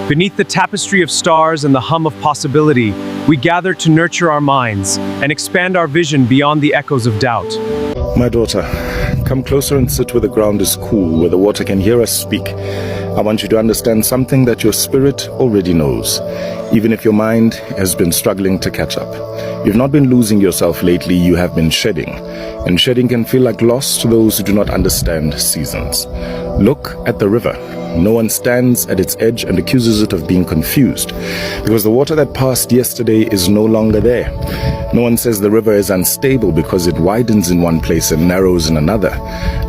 Beneath the tapestry of stars and the hum of possibility, we gather to nurture our minds and expand our vision beyond the echoes of doubt. My daughter, come closer and sit where the ground is cool, where the water can hear us speak. I want you to understand something that your spirit already knows, even if your mind has been struggling to catch up. You've not been losing yourself lately, you have been shedding. And shedding can feel like loss to those who do not understand seasons. Look at the river. No one stands at its edge and accuses it of being confused, because the water that passed yesterday is no longer there. No one says the river is unstable because it widens in one place and narrows in another.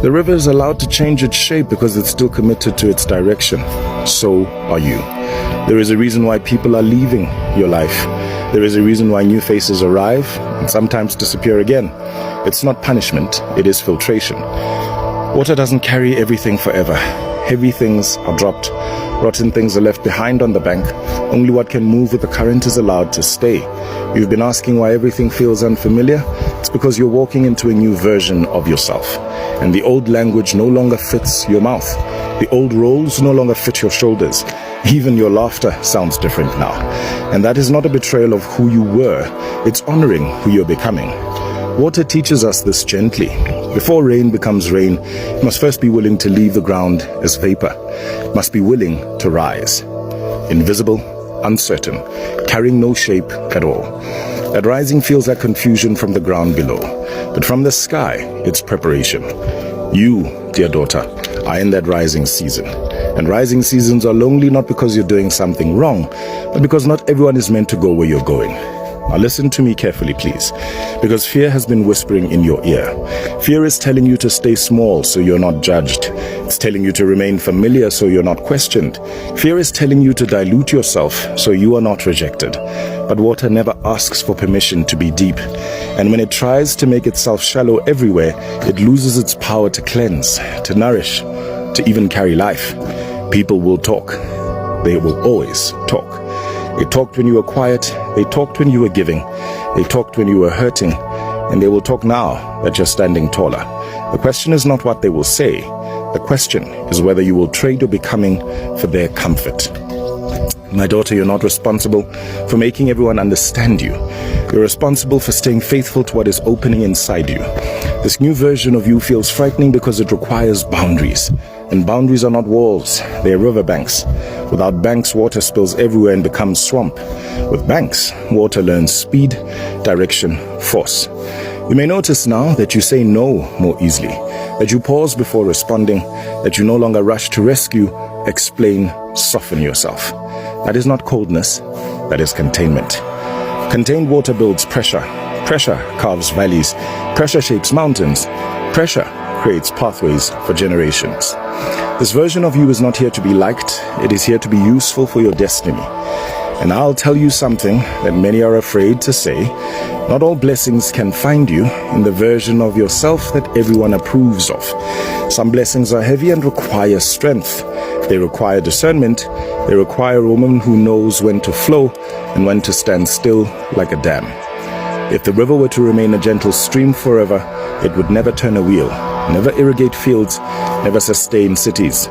The river is allowed to change its shape because it's still committed to its direction. So are you. There is a reason why people are leaving your life. There is a reason why new faces arrive and sometimes disappear again. It's not punishment, it is filtration. Water doesn't carry everything forever. Heavy things are dropped. Rotten things are left behind on the bank. Only what can move with the current is allowed to stay. You've been asking why everything feels unfamiliar? It's because you're walking into a new version of yourself. And the old language no longer fits your mouth. The old roles no longer fit your shoulders. Even your laughter sounds different now. And that is not a betrayal of who you were. It's honoring who you're becoming. Water teaches us this gently. Before rain becomes rain, it must first be willing to leave the ground as vapor. It must be willing to rise. Invisible, uncertain, carrying no shape at all. That rising feels like confusion from the ground below. But from the sky, it's preparation. You, dear daughter, are in that rising season. And rising seasons are lonely not because you're doing something wrong, but because not everyone is meant to go where you're going. Now listen to me carefully, please, because fear has been whispering in your ear. Fear is telling you to stay small so you're not judged. It's telling you to remain familiar so you're not questioned. Fear is telling you to dilute yourself so you are not rejected. But water never asks for permission to be deep. And when it tries to make itself shallow everywhere, it loses its power to cleanse, to nourish, to even carry life. People will talk. They will always talk. They talked when you were quiet, they talked when you were giving, they talked when you were hurting, and they will talk now that you're standing taller. The question is not what they will say, the question is whether you will trade your becoming for their comfort. My daughter, you're not responsible for making everyone understand you. You're responsible for staying faithful to what is opening inside you. This new version of you feels frightening because it requires boundaries. And boundaries are not walls, they are riverbanks. Without banks, water spills everywhere and becomes swamp. With banks, water learns speed, direction, force. You may notice now that you say no more easily, that you pause before responding, that you no longer rush to rescue, explain, soften yourself. That is not coldness, that is containment. Contained water builds pressure. Pressure carves valleys. Pressure shapes mountains. Pressure creates pathways for generations. This version of you is not here to be liked. It is here to be useful for your destiny. And I'll tell you something that many are afraid to say. Not all blessings can find you in the version of yourself that everyone approves of. Some blessings are heavy and require strength. They require discernment. They require a woman who knows when to flow and when to stand still like a dam. If the river were to remain a gentle stream forever, it would never turn a wheel, never irrigate fields, never sustain cities.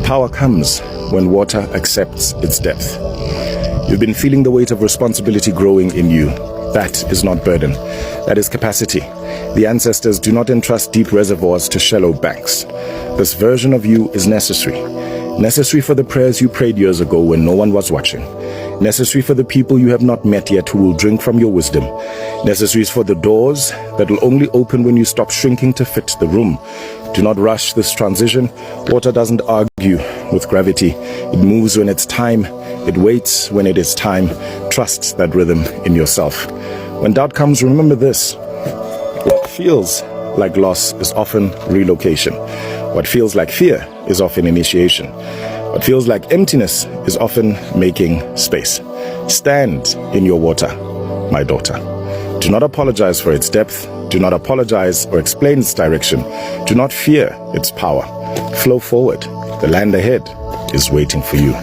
Power comes when water accepts its depth. You've been feeling the weight of responsibility growing in you. That is not burden. That is capacity. The ancestors do not entrust deep reservoirs to shallow banks. This version of you is necessary. Necessary for the prayers you prayed years ago when no one was watching. Necessary for the people you have not met yet who will drink from your wisdom. Necessary for the doors that will only open when you stop shrinking to fit the room. Do not rush this transition. Water doesn't argue with gravity. It moves when it's time. It waits when it is time. Trust that rhythm in yourself. When doubt comes, remember this. What feels like loss is often relocation. What feels like fear is often initiation. What feels like emptiness is often making space. Stand in your water, my daughter. Do not apologize for its depth. Do not apologize or explain its direction. Do not fear its power. Flow forward. The land ahead is waiting for you.